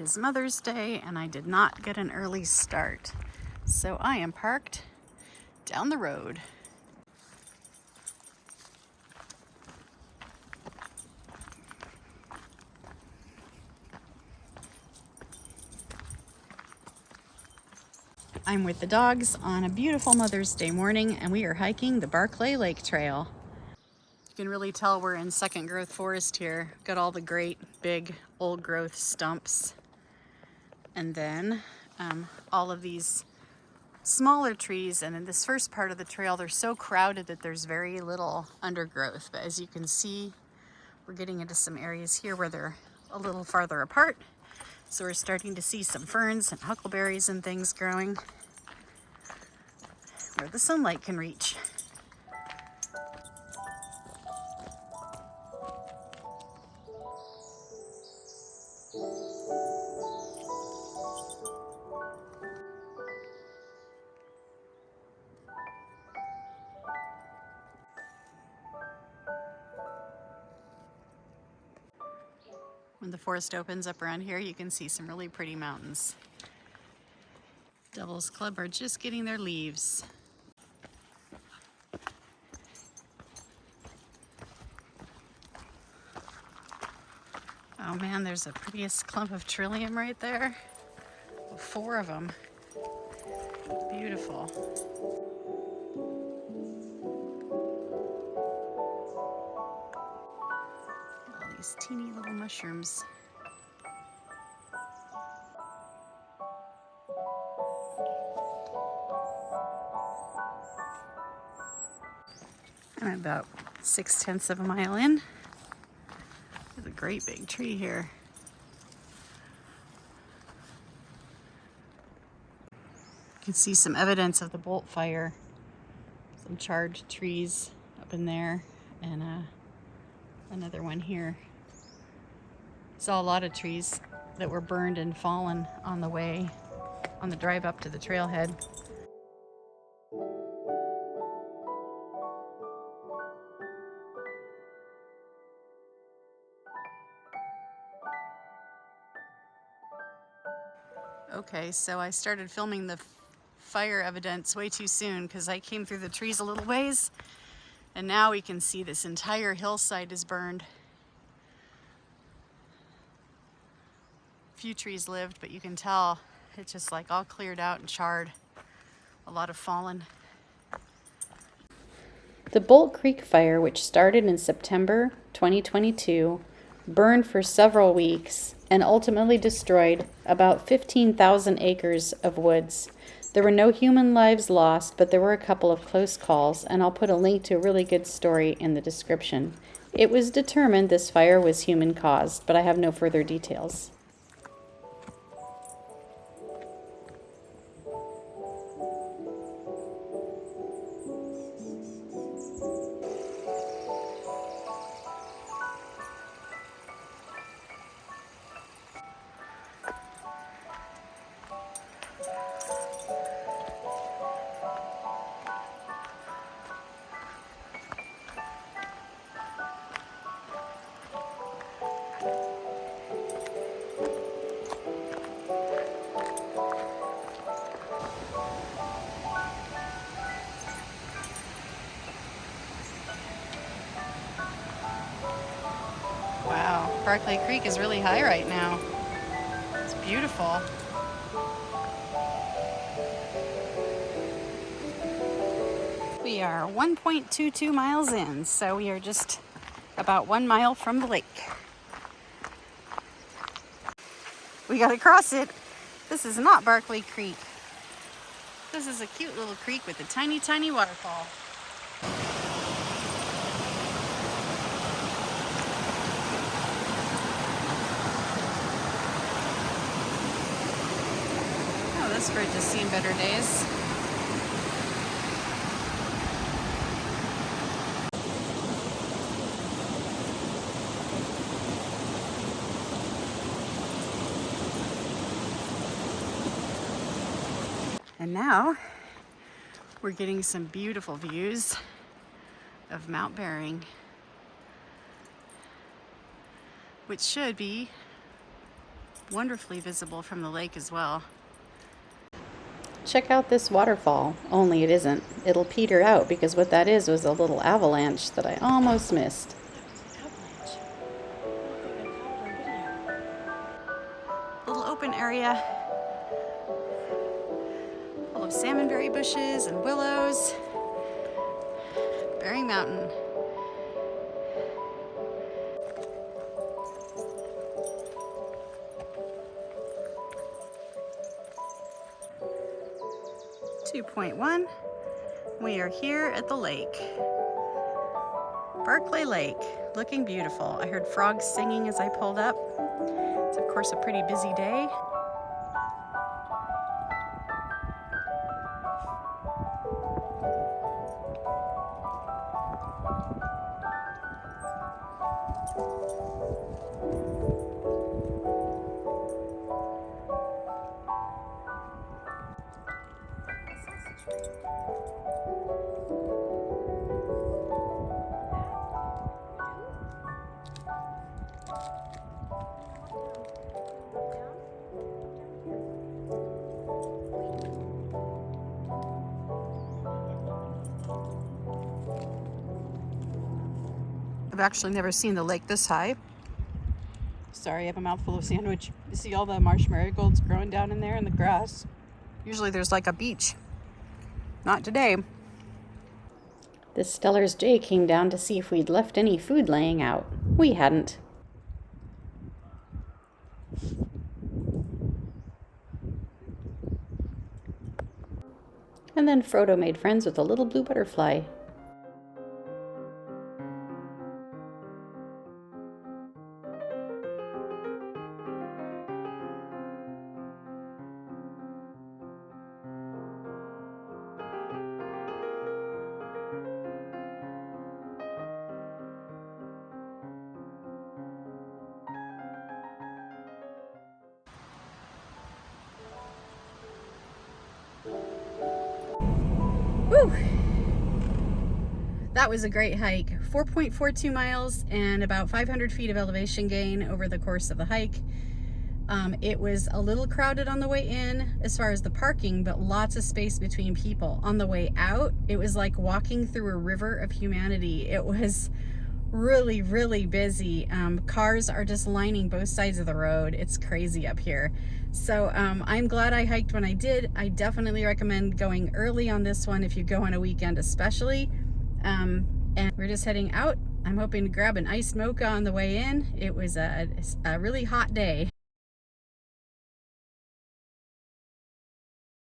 It's Mother's Day and I did not get an early start, so I am parked down the road. I'm with the dogs on a beautiful Mother's Day morning and we are hiking the Barclay Lake Trail. You can really tell we're in second growth forest here. Got all the great big old growth stumps. And then all of these smaller trees, and in this first part of the trail they're so crowded that there's very little undergrowth, but as you can see we're getting into some areas here where they're a little farther apart, so we're starting to see some ferns and huckleberries and things growing where the sunlight can reach. When the forest opens up around here, you can see some really pretty mountains. Devil's Club are just getting their leaves. Oh man, there's a prettiest clump of trillium right there. 4 of them. Beautiful. All these teeny little mushrooms. I'm about 6/10 of a mile in. There's a great big tree here. You can see some evidence of the bolt fire. Some charred trees up in there, and another one here. Saw a lot of trees that were burned and fallen on the way, on the drive up to the trailhead. Okay, so I started filming the fire evidence way too soon because I came through the trees a little ways, and now we can see this entire hillside is burned. Few trees lived, but you can tell it's just like all cleared out and charred. A lot of fallen. The Bolt Creek fire, which started in September 2022, burned for several weeks and ultimately destroyed about 15,000 acres of woods. There were no human lives lost, but there were a couple of close calls, and I'll put a link to a really good story in the description. It was determined this fire was human caused, but I have no further details. Wow, Barclay Creek is really high right now. It's beautiful. We are 1.22 miles in, so we are just about 1 mile from the lake. We gotta cross it. This is not Barclay Creek. This is a cute little creek with a tiny, tiny waterfall. Oh, this bridge has seen better days. And now we're getting some beautiful views of Mount Bering, which should be wonderfully visible from the lake as well. Check out this waterfall, only it isn't. It'll peter out because what that is was a little avalanche that I almost missed. Little open area full of salmonberry bushes and willows. Bering Mountain. .1. We are here at the lake. Barclay Lake, looking beautiful. I heard frogs singing as I pulled up. It's of course a pretty busy day. I've actually never seen the lake this high. Sorry, I have a mouthful of sandwich. You see all the marsh marigolds growing down in there in the grass? Usually there's like a beach. Not today. This Stellar's Jay came down to see if we'd left any food laying out. We hadn't. And then Frodo made friends with a little blue butterfly. Woo! That was a great hike. 4.42 miles and about 500 feet of elevation gain over the course of the hike. It was a little crowded on the way in as far as the parking, but lots of space between people. On the way out, it was like walking through a river of humanity. It was really, really busy. Cars are just lining both sides of the road. It's crazy up here. So I'm glad I hiked when I did. I definitely recommend going early on this one if you go on a weekend especially. And we're just heading out. I'm hoping to grab an iced mocha on the way in. It was a really hot day.